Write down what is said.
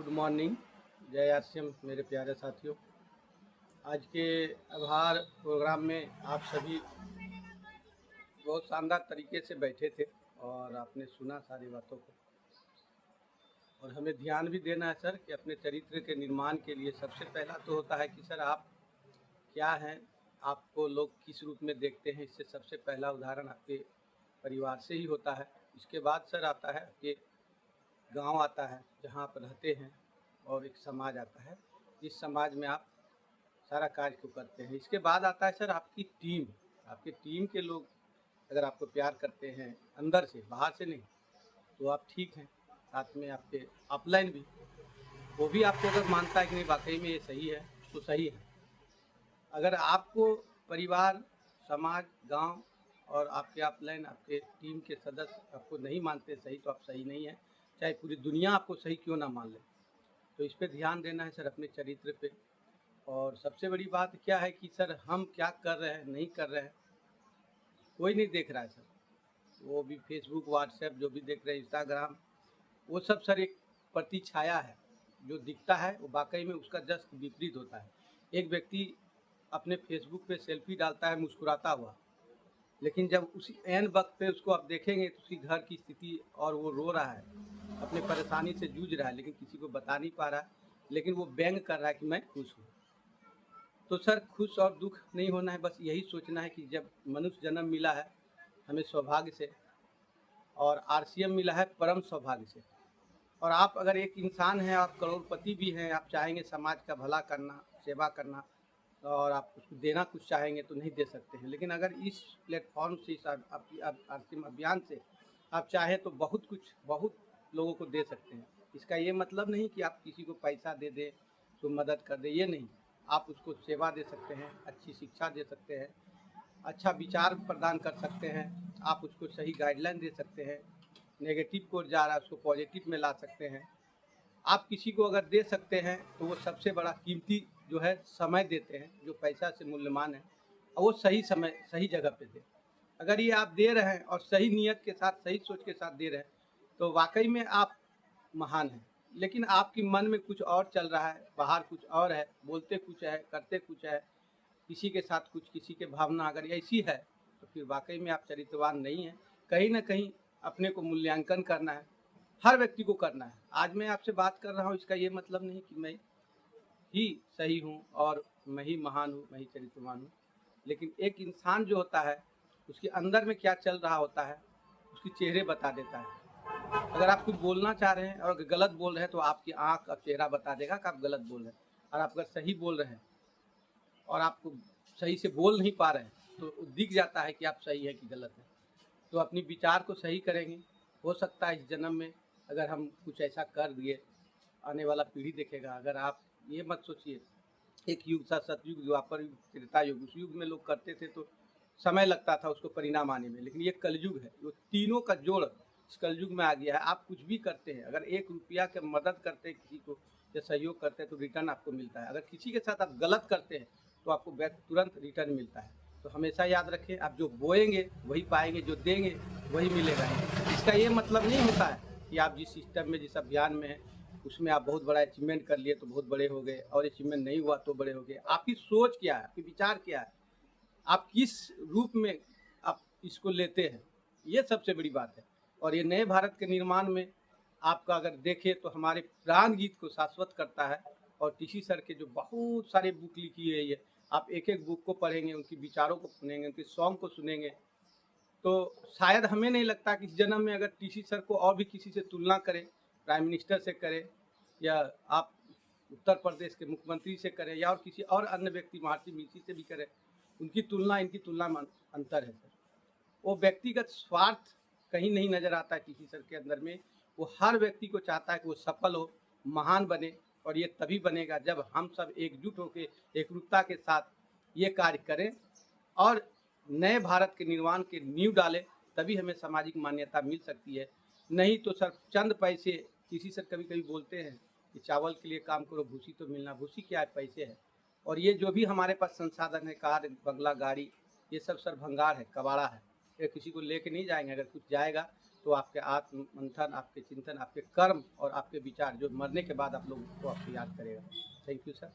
Good morning. जय RCM मेरे प्यारे साथियों। आज के आभार प्रोग्राम में आप सभी बहुत शानदार तरीके से बैठे थे और आपने सुना सारी बातों को। और हमें ध्यान भी देना है सर कि अपने चरित्र के निर्माण के लिए सबसे पहला तो होता है कि सर आप क्या हैं, आपको लोग किस रूप में देखते हैं। इससे सबसे पहला उदाहरण आपके परिवार से ही होता है। इसके बाद सर आता है आपके गांव आता है जहां आप रहते हैं, और एक समाज आता है जिस समाज में आप सारा कार्य को करते हैं। इसके बाद आता है सर आपकी टीम। आपकी टीम के लोग अगर आपको प्यार करते हैं अंदर से, बाहर से नहीं, तो आप ठीक हैं। साथ में आपके अपलाइन भी, वो भी आपको अगर मानता है कि नहीं वाकई में ये सही है, तो सही है। अगर आपको परिवार, समाज, गांव और आपके अपलाइन, आपके टीम के सदस्य आपको नहीं मानते सही, तो आप सही नहीं है, चाहे पूरी दुनिया आपको सही क्यों ना मान ले। तो इस पे ध्यान देना है सर, अपने चरित्र पे। और सबसे बड़ी बात क्या है कि सर हम क्या कर रहे हैं, नहीं कर रहे हैं, कोई नहीं देख रहा है सर। वो भी फेसबुक, व्हाट्सएप जो भी देख रहे हैं, इंस्टाग्राम, वो सब सर एक प्रतिछाया है। जो दिखता है वो वाकई में उसका जस्ट विपरीत होता है। एक व्यक्ति अपने फेसबुक पे सेल्फी डालता है मुस्कुराता हुआ, लेकिन जब उसी एन वक्त पे उसको आप देखेंगे तो उसकी घर की स्थिति, और वो रो रहा है, अपने परेशानी से जूझ रहा है, लेकिन किसी को बता नहीं पा रहा है, लेकिन वो व्यंग कर रहा है कि मैं खुश हूँ। तो सर खुश और दुख नहीं होना है, बस यही सोचना है कि जब मनुष्य जन्म मिला है हमें सौभाग्य से, और आरसीएम मिला है परम सौभाग्य से। और आप अगर एक इंसान हैं, आप करोड़पति भी हैं, आप चाहेंगे समाज का भला करना, सेवा करना, और आप उसको देना कुछ चाहेंगे तो नहीं दे सकते हैं। लेकिन अगर इस प्लेटफॉर्म से, इस आपकी आरसीएम अभियान से आप चाहें तो बहुत कुछ, बहुत लोगों को दे सकते हैं। इसका ये मतलब नहीं कि आप किसी को पैसा दे दें तो मदद कर दें, ये नहीं। आप उसको सेवा दे सकते हैं, अच्छी शिक्षा दे सकते हैं, अच्छा विचार प्रदान कर सकते हैं, आप उसको सही गाइडलाइन दे सकते हैं, नेगेटिव को जा रहा है उसको पॉजिटिव में ला सकते हैं। आप किसी को अगर दे सकते हैं तो वो सबसे बड़ा कीमती जो है समय देते हैं, जो पैसा से मूल्यवान है, और वो सही समय सही जगह पे दे। अगर ये आप दे रहे हैं और सही नीयत के साथ, सही सोच के साथ दे रहे हैं, तो वाकई में आप महान हैं। लेकिन आपके मन में कुछ और चल रहा है, बाहर कुछ और है, बोलते कुछ है, करते कुछ है, किसी के साथ कुछ, किसी के भावना अगर ऐसी है, तो फिर वाकई में आप चरित्रवान नहीं हैं। कहीं ना कहीं अपने को मूल्यांकन करना है, हर व्यक्ति को करना है। आज मैं आपसे बात कर रहा हूँ, इसका ये मतलब नहीं कि मैं ही सही हूँ और मैं ही महान हूँ, मैं ही चरित्रवान हूँ। लेकिन एक इंसान जो होता है, उसके अंदर में क्या चल रहा होता है, उसके चेहरे बता देता है। अगर आप कुछ बोलना चाह रहे हैं और गलत बोल रहे हैं, तो आपकी आंख और चेहरा बता देगा कि आप गलत बोल रहे हैं। और आप अगर सही बोल रहे हैं और आपको सही से बोल नहीं पा रहे हैं, तो दिख जाता है कि आप सही है कि गलत है। तो अपनी विचार को सही करेंगे। हो सकता है इस जन्म में अगर हम कुछ ऐसा कर दिए, आने वाला पीढ़ी देखेगा। अगर आप ये मत सोचिए, एक युग था सतयुग, द्वापर युग, त्रेता युग, उस युग में लोग करते थे तो समय लगता था उसको परिणाम आने में। लेकिन ये कलयुग है, वो तीनों का जोड़ इस कलयुग में आ गया है। आप कुछ भी करते हैं, अगर 1 रुपया की मदद करते हैं किसी को या सहयोग करते हैं, तो रिटर्न आपको मिलता है। अगर किसी के साथ आप गलत करते हैं तो आपको तुरंत रिटर्न मिलता है। तो हमेशा याद रखें, आप जो बोएंगे वही पाएंगे, जो देंगे वही मिलेगा। इसका ये मतलब नहीं होता है कि आप जिस सिस्टम में, जिस अभियान में हैं, उसमें आप बहुत बड़ा अचीवमेंट कर लिए तो बहुत बड़े हो गए, और अचीवमेंट नहीं हुआ तो बड़े हो गए। आपकी सोच क्या है, आपके विचार क्या है, आप किस रूप में आप इसको लेते हैं, ये सबसे बड़ी बात है। और ये नए भारत के निर्माण में आपका अगर देखें तो हमारे प्राण गीत को शाश्वत करता है। और टीसी सर के जो बहुत सारे बुक लिखी है, आप एक एक बुक को पढ़ेंगे, उनके विचारों को सुनेंगे, उनके सॉन्ग को सुनेंगे, तो शायद हमें नहीं लगता कि इस जन्म में अगर टीसी सर को और भी किसी से तुलना करें, प्राइम मिनिस्टर से करें, या आप उत्तर प्रदेश के मुख्यमंत्री से करें, या और किसी और अन्य व्यक्ति महर्षि मीसी से भी करें, उनकी तुलना इनकी तुलना में अंतर है सर। वो व्यक्तिगत स्वार्थ कहीं नहीं नजर आता है टीसी सर के अंदर में। वो हर व्यक्ति को चाहता है कि वो सफल हो, महान बने। और ये तभी बनेगा जब हम सब एकजुट होकर, एकरूपता के साथ ये कार्य करें और नए भारत के निर्माण के नींव डालें, तभी हमें सामाजिक मान्यता मिल सकती है। नहीं तो सर चंद पैसे, किसी सर कभी कभी बोलते हैं कि चावल के लिए काम करो, भूसी तो मिलना, भूसी क्या है, पैसे है। और ये जो भी हमारे पास संसाधन है, कार, बंगला, गाड़ी, ये सब सर भंगार है, कबाड़ा है। ये किसी को लेके नहीं जाएंगे। अगर कुछ जाएगा तो आपके आत्म मंथन, आपके चिंतन, आपके कर्म और आपके विचार जो मरने के बाद आप लोगों को आपको याद करेगा। Thank you sir.